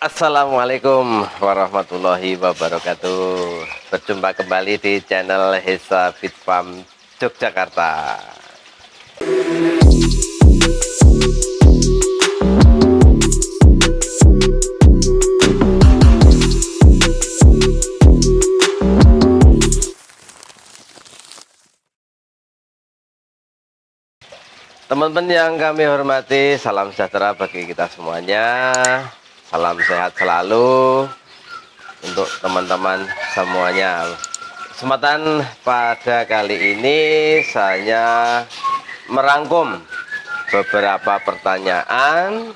Assalamualaikum warahmatullahi wabarakatuh. Berjumpa kembali di channel Hesa Fit Farm Yogyakarta. Teman-teman yang kami hormati, salam sejahtera bagi kita semuanya. Salam sehat selalu untuk teman-teman semuanya. Kesempatan pada kali ini saya merangkum beberapa pertanyaan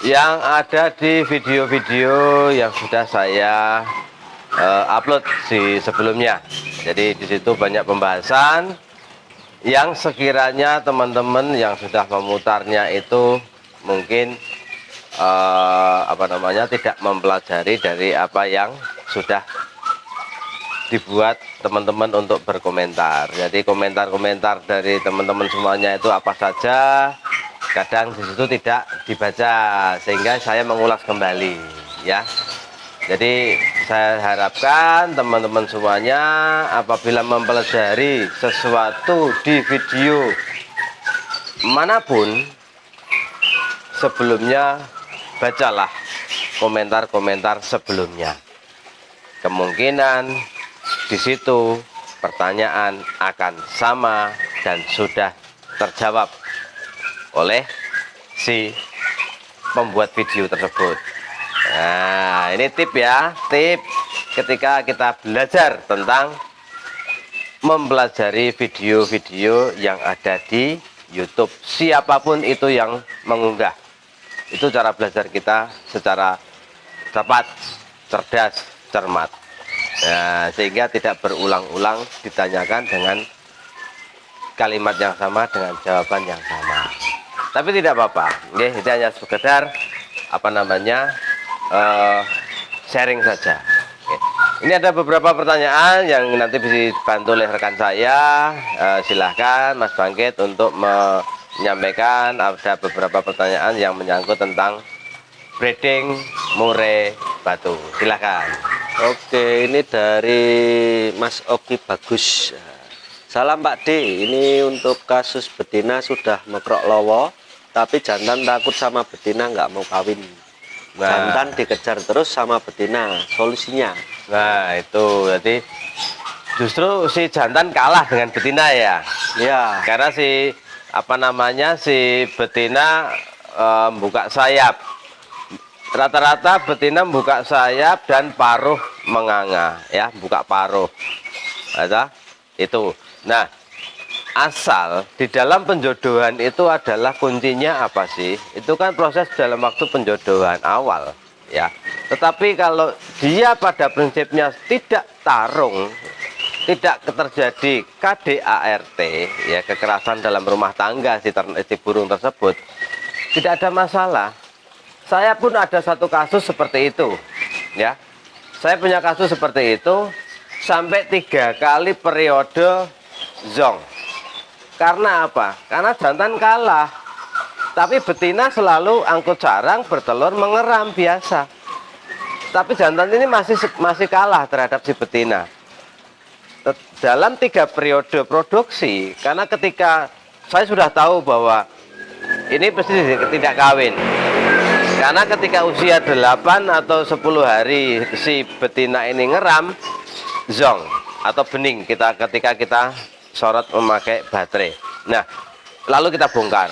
yang ada di video-video yang sudah saya upload di sebelumnya. Jadi di situ banyak pembahasan yang sekiranya teman-teman yang sudah memutarnya itu mungkin tidak mempelajari dari apa yang sudah dibuat teman-teman untuk berkomentar. Jadi komentar-komentar dari teman-teman semuanya itu apa saja kadang di situ tidak dibaca, sehingga saya mengulas kembali ya. Jadi saya harapkan teman-teman semuanya apabila mempelajari sesuatu di video manapun, sebelumnya bacalah komentar-komentar sebelumnya. Kemungkinan di situ pertanyaan akan sama dan sudah terjawab oleh si pembuat video tersebut. Nah, ini tip ya, tip ketika kita belajar tentang mempelajari video-video yang ada di YouTube, siapapun itu yang mengunggah. Itu cara belajar kita secara cepat, cerdas, cermat. Nah, sehingga tidak berulang-ulang ditanyakan dengan kalimat yang sama dengan jawaban yang sama. Tapi tidak apa-apa, itu hanya sekedar sharing saja. Ini ada beberapa pertanyaan yang nanti bisa dibantu oleh rekan saya. Silahkan Mas Bangkit untuk menyampaikan. Ada beberapa pertanyaan yang menyangkut tentang breeding murai batu. Silahkan. Oke, ini dari Mas Oki Bagus. Salam Pak D, ini untuk kasus betina sudah mekrok lowo, tapi jantan takut sama betina nggak mau kawin. Jantan dikejar terus sama betina, solusinya? Nah itu, jadi justru si jantan kalah dengan betina ya. Ya. Karena si betina buka sayap. Rata-rata betina buka sayap dan paruh menganga ya, buka paruh. Ada itu. Nah, asal di dalam penjodohan itu adalah kuncinya apa sih? Itu kan proses dalam waktu penjodohan awal ya. Tetapi kalau dia pada prinsipnya tidak tarung, tidak terjadi KDART ya, kekerasan dalam rumah tangga si burung tersebut, tidak ada masalah. Saya pun ada satu kasus seperti itu ya. Saya punya kasus seperti itu sampai 3 kali periode zong. Karena apa? Karena jantan kalah, tapi betina selalu angkut sarang, bertelur, mengeram biasa. Tapi jantan ini masih kalah terhadap si betina dalam 3 periode produksi. Karena ketika saya sudah tahu bahwa ini pasti tidak kawin, karena ketika usia 8 atau 10 hari si betina ini ngeram, zong atau bening, ketika kita sorot memakai baterai. Nah, lalu kita bongkar,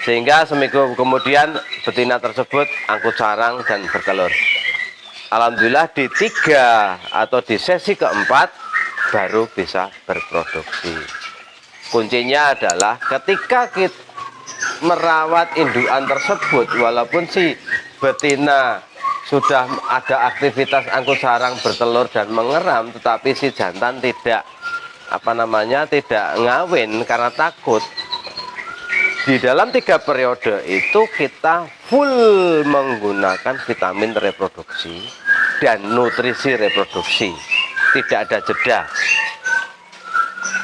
sehingga seminggu kemudian betina tersebut angkut sarang dan bertelur. Alhamdulillah di 3 atau di sesi keempat baru bisa berproduksi. Kuncinya adalah ketika kita merawat indukan tersebut, walaupun si betina sudah ada aktivitas angkut sarang, bertelur dan mengeram, tetapi si jantan tidak tidak ngawin karena takut. Di dalam 3 periode itu kita full menggunakan vitamin reproduksi dan nutrisi reproduksi, tidak ada jeda.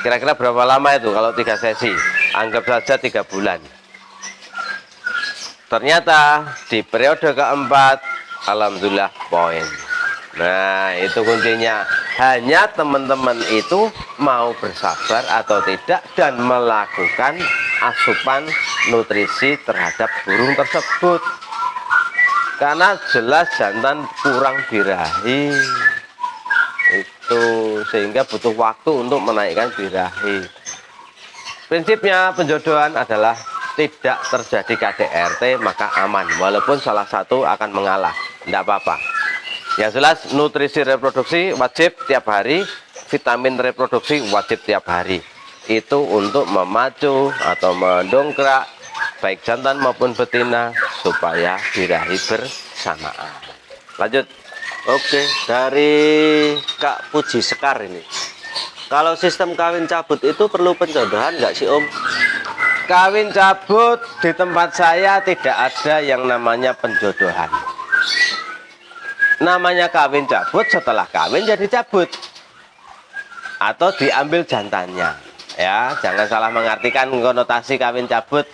Kira-kira berapa lama itu kalau 3 sesi? Anggap saja 3 bulan. Ternyata di periode keempat alhamdulillah poin. Nah, itu kuncinya. Hanya teman-teman itu mau bersabar atau tidak dan melakukan asupan nutrisi terhadap burung tersebut. Karena jelas jantan kurang birahi. Itu sehingga butuh waktu untuk menaikkan birahi. Prinsipnya penjodohan adalah tidak terjadi KDRT maka aman. Walaupun salah satu akan mengalah, tidak apa-apa. Yang jelas nutrisi reproduksi wajib tiap hari, vitamin reproduksi wajib tiap hari. Itu untuk memacu atau mendongkrak baik jantan maupun betina supaya birahi bersamaan. Lanjut. Oke, dari Kak Puji Sekar ini. Kalau sistem kawin cabut itu perlu penjodohan nggak sih Om? Kawin cabut di tempat saya tidak ada yang namanya penjodohan. Namanya kawin cabut, setelah kawin jadi cabut atau diambil jantannya. Ya, jangan salah mengartikan konotasi kawin cabut.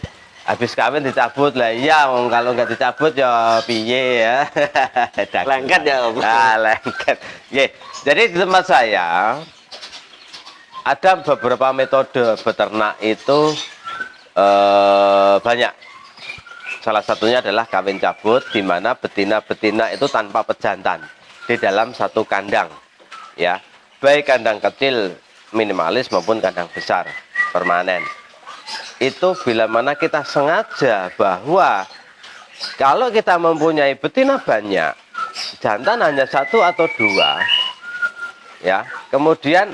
Habis kawin dicabut lah, iya. Kalau nggak dicabut ya piye ya. Lengket ya Om. Nah, lengket. Ye. Jadi di tempat saya ada beberapa metode beternak itu banyak. Salah satunya adalah kawin cabut, di mana betina-betina itu tanpa pejantan di dalam satu kandang, ya, baik kandang kecil minimalis maupun kandang besar permanen. Itu bila mana kita sengaja bahwa kalau kita mempunyai betina banyak, jantan hanya satu atau dua, ya, kemudian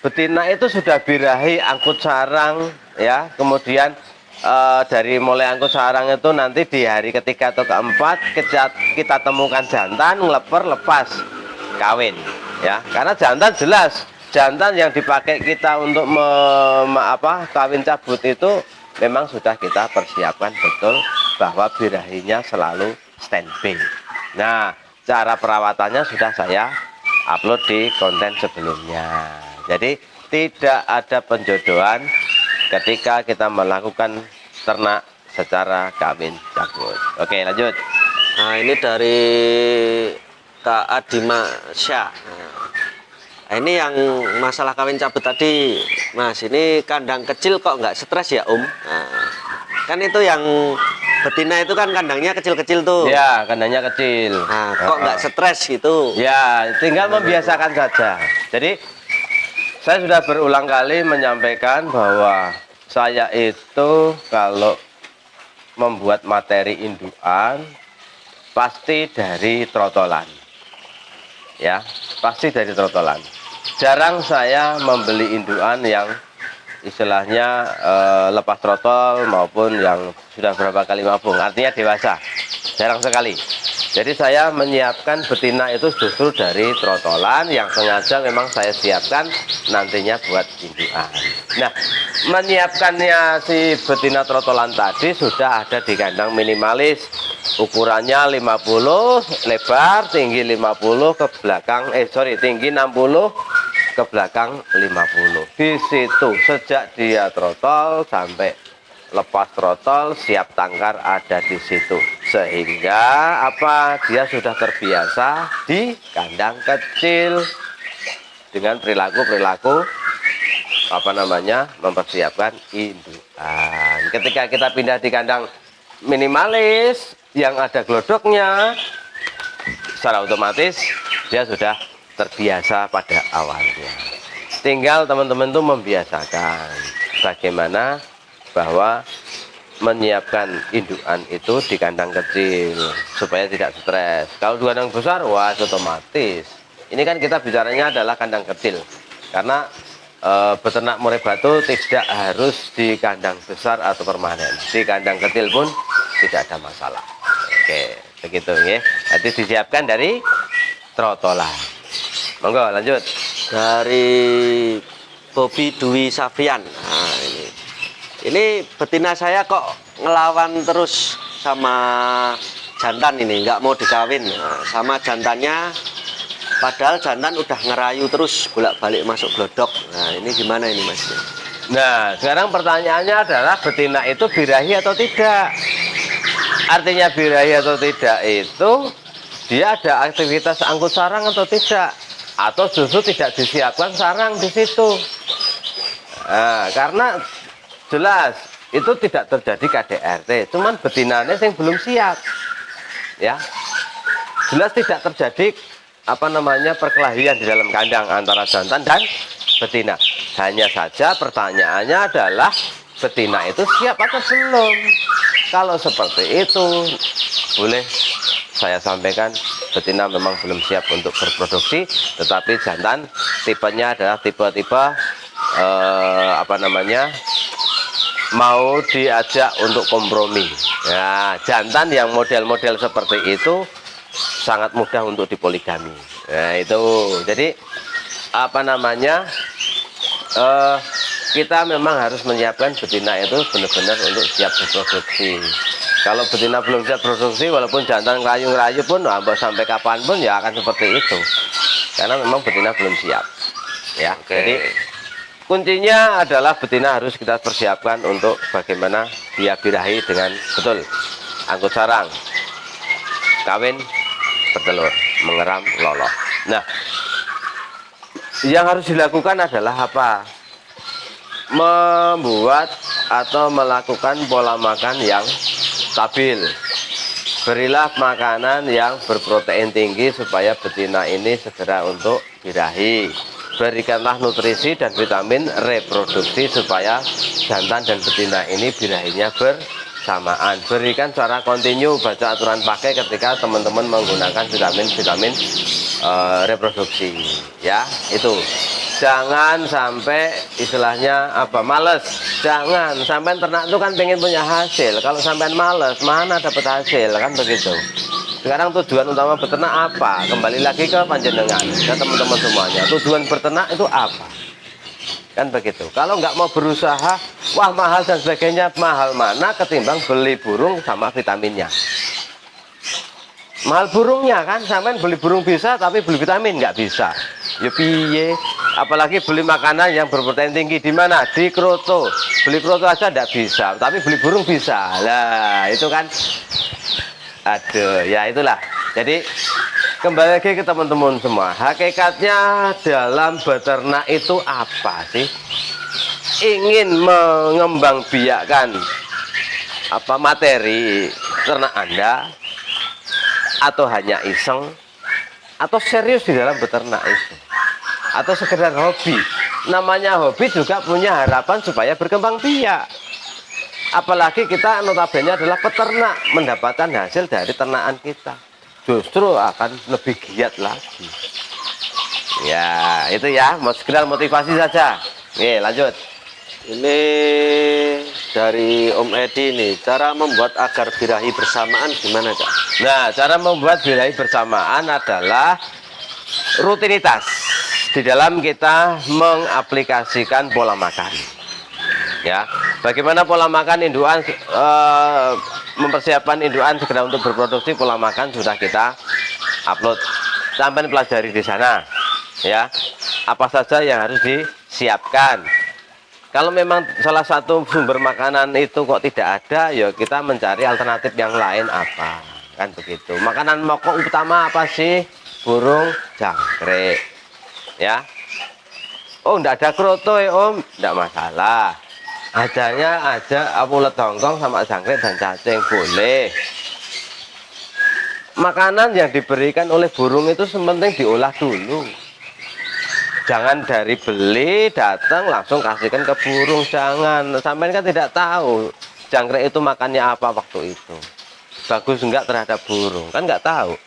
betina itu sudah birahi angkut sarang, ya, kemudian dari mulai angkut sarang itu nanti di hari ketiga atau keempat kita temukan jantan ngeleper lepas kawin, ya, karena jantan jelas jantan yang dipakai kita untuk kawin cabut itu memang sudah kita persiapkan betul bahwa birahinya selalu standby. Nah, cara perawatannya sudah saya upload di konten sebelumnya. Jadi tidak ada penjodohan ketika kita melakukan ternak secara kawin cabut. Oke, lanjut. Nah, ini dari Kak Adima Syah. Nah, ini yang masalah kawin cabut tadi, Mas. Ini kandang kecil kok nggak stres ya, Om? Nah, kan itu yang betina itu kan kandangnya kecil-kecil tuh. Ya, kandangnya kecil. Nah, kok nggak stres gitu? Ya, tinggal membiasakan saja. Jadi saya sudah berulang kali menyampaikan bahwa saya itu kalau membuat materi indukan pasti dari trotolan. Ya, pasti dari trotolan. Jarang saya membeli indukan yang istilahnya lepas trotol maupun yang sudah berapa kali mabung, artinya dewasa. Jarang sekali. Jadi saya menyiapkan betina itu justru dari trotolan yang sengaja memang saya siapkan nantinya buat indukan. Nah, menyiapkannya si betina trotolan tadi sudah ada di kandang minimalis, ukurannya 50 lebar, tinggi 50 ke belakang, tinggi 60 ke belakang 50. Di situ sejak dia trotol sampai lepas trotol siap tangkar ada di situ, sehingga dia sudah terbiasa di kandang kecil dengan perilaku mempersiapkan indukan. Ketika kita pindah di kandang minimalis yang ada glodoknya, secara otomatis dia sudah terbiasa pada awalnya. Tinggal teman-teman tuh membiasakan bagaimana bahwa menyiapkan indukan itu di kandang kecil supaya tidak stres. Kalau di kandang besar, wah otomatis. Ini kan kita bicaranya adalah kandang kecil, karena beternak murai batu tidak harus di kandang besar atau permanen. Di kandang kecil pun tidak ada masalah. Oke, begitu ya. Nanti disiapkan dari trotolan. Monggo lanjut. Dari Bobby Dwi Safian. Nah, ini betina saya kok ngelawan terus sama jantan ini, nggak mau dikawin. Nah, sama jantannya, padahal jantan udah ngerayu terus bolak-balik masuk glodok. Nah, ini gimana ini Mas? Nah, sekarang pertanyaannya adalah betina itu birahi atau tidak? Artinya birahi atau tidak itu dia ada aktivitas angkut sarang atau tidak, atau justru tidak disiapkan sarang di situ. Nah, karena jelas itu tidak terjadi KDRT, cuman betinanya yang belum siap, ya. Jelas tidak terjadi perkelahian di dalam kandang antara jantan dan betina. Hanya saja pertanyaannya adalah betina itu siap atau belum. Kalau seperti itu, boleh saya sampaikan betina memang belum siap untuk berproduksi, tetapi jantan tipenya adalah tipe-tipe mau diajak untuk kompromi. Nah, jantan yang model-model seperti itu sangat mudah untuk dipoligami. Nah, itu jadi kita memang harus menyiapkan betina itu benar-benar untuk siap berproduksi. Kalau betina belum siap produksi, walaupun jantan rayu-rayu pun, sampai kapanpun ya akan seperti itu. Karena memang betina belum siap. Ya, jadi kuncinya adalah betina harus kita persiapkan untuk bagaimana dia birahi dengan betul, angkut sarang, kawin, bertelur, mengeram, loloh. Nah, yang harus dilakukan adalah apa? Membuat atau melakukan pola makan yang stabil. Berilah makanan yang berprotein tinggi supaya betina ini segera untuk birahi. Berikanlah nutrisi dan vitamin reproduksi supaya jantan dan betina ini birahinya bersamaan. Berikan secara kontinu, baca aturan pakai ketika teman-teman menggunakan vitamin reproduksi, ya. Itu jangan sampai istilahnya males. Jangan sampai ternak itu kan pengen punya hasil. Kalau sampai males, mana dapat hasil, kan begitu. Sekarang tujuan utama beternak apa? Kembali lagi ke panjenengan, ke teman-teman semuanya. Tujuan beternak itu apa? Kan begitu. Kalau nggak mau berusaha, wah mahal dan sebagainya, mahal mana ketimbang beli burung sama vitaminnya. Mahal burungnya kan, sampai beli burung bisa, tapi beli vitamin nggak bisa. Ya piye, apalagi beli makanan yang berprotein tinggi di mana? Di kroto. Beli kroto aja nggak bisa, tapi beli burung bisa. Lah itu kan, aduh, ya itulah. Jadi kembali lagi ke teman-teman semua, hakikatnya dalam beternak itu apa sih? Ingin mengembangbiakkan materi ternak Anda, atau hanya iseng, atau serius di dalam beternak itu, atau sekedar hobi. Namanya hobi juga punya harapan supaya berkembang biak. Apalagi kita notabene adalah peternak, mendapatkan hasil dari ternakan kita justru akan lebih giat lagi. Ya itu ya, sekedar motivasi saja. Oke, lanjut. Ini dari Om Edi nih, cara membuat agar birahi bersamaan gimana, Kak? Nah, cara membuat birahi bersamaan adalah rutinitas di dalam kita mengaplikasikan pola makan. Ya, bagaimana pola makan induan, mempersiapkan induan segera untuk berproduksi, pola makan sudah kita upload. Sampai pelajari di sana. Ya, apa saja yang harus disiapkan. Kalau memang salah satu sumber makanan itu kok tidak ada, ya kita mencari alternatif yang lain apa, kan begitu. Makanan pokok utama apa sih? Burung jangkrik, ya. Oh, enggak ada kroto ya Om, enggak masalah. Adanya aja ulet hongkong sama jangkrik dan cacing, boleh. Makanan yang diberikan oleh burung itu sementing diolah dulu. Jangan dari beli datang langsung kasihkan ke burung, jangan. Sampai kan tidak tahu jangkrik itu makannya apa waktu itu, bagus enggak terhadap burung, kan enggak tahu.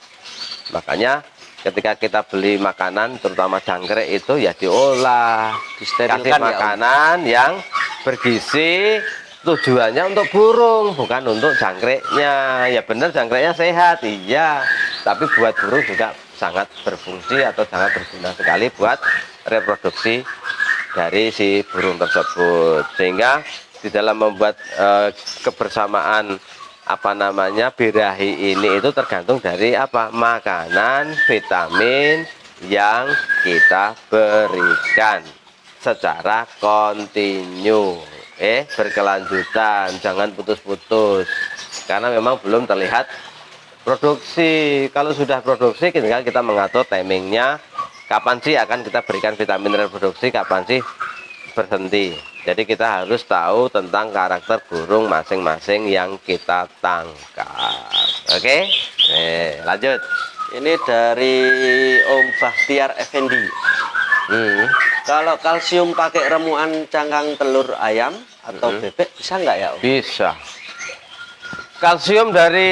Makanya ketika kita beli makanan terutama jangkrik itu ya diolah, kasih makanan yang bergizi, tujuannya untuk burung bukan untuk jangkriknya. Ya benar, jangkriknya sehat iya, tapi buat burung juga sangat berfungsi atau sangat berguna sekali buat reproduksi dari si burung tersebut. Sehingga di dalam membuat kebersamaan birahi ini itu tergantung dari makanan, vitamin yang kita berikan secara kontinu, berkelanjutan, jangan putus-putus, karena memang belum terlihat Produksi, kalau sudah produksi tinggal kita mengatur timingnya, kapan sih akan kita berikan vitamin reproduksi, kapan sih berhenti. Jadi kita harus tahu tentang karakter burung masing-masing yang kita tangkap. Oke, lanjut. Ini dari Om Bahtiar Effendi. Kalau kalsium pakai remuan cangkang telur ayam atau bebek bisa nggak ya Om? Bisa. Kalsium dari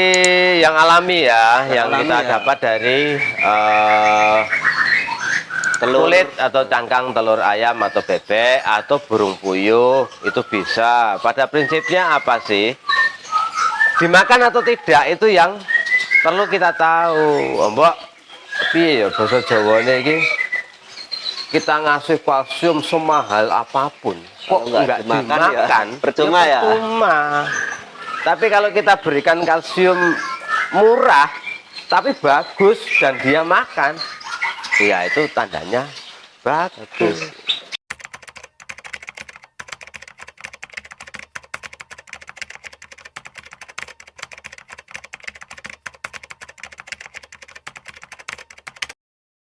yang alami ya, yang alami kita ya. dapat dari Telur. kulit atau cangkang telur ayam atau bebek atau burung puyuh itu bisa. Pada prinsipnya apa sih? Dimakan atau tidak itu yang perlu kita tahu. Mbok, piye ya bahasa Jawane iki? Kita ngasih kalsium semahal apapun, kok Kalau nggak dimakan dimakan, ya, percuma ya. percuma. Tapi kalau kita berikan kalsium murah, tapi bagus dan dia makan, ya itu tandanya bagus.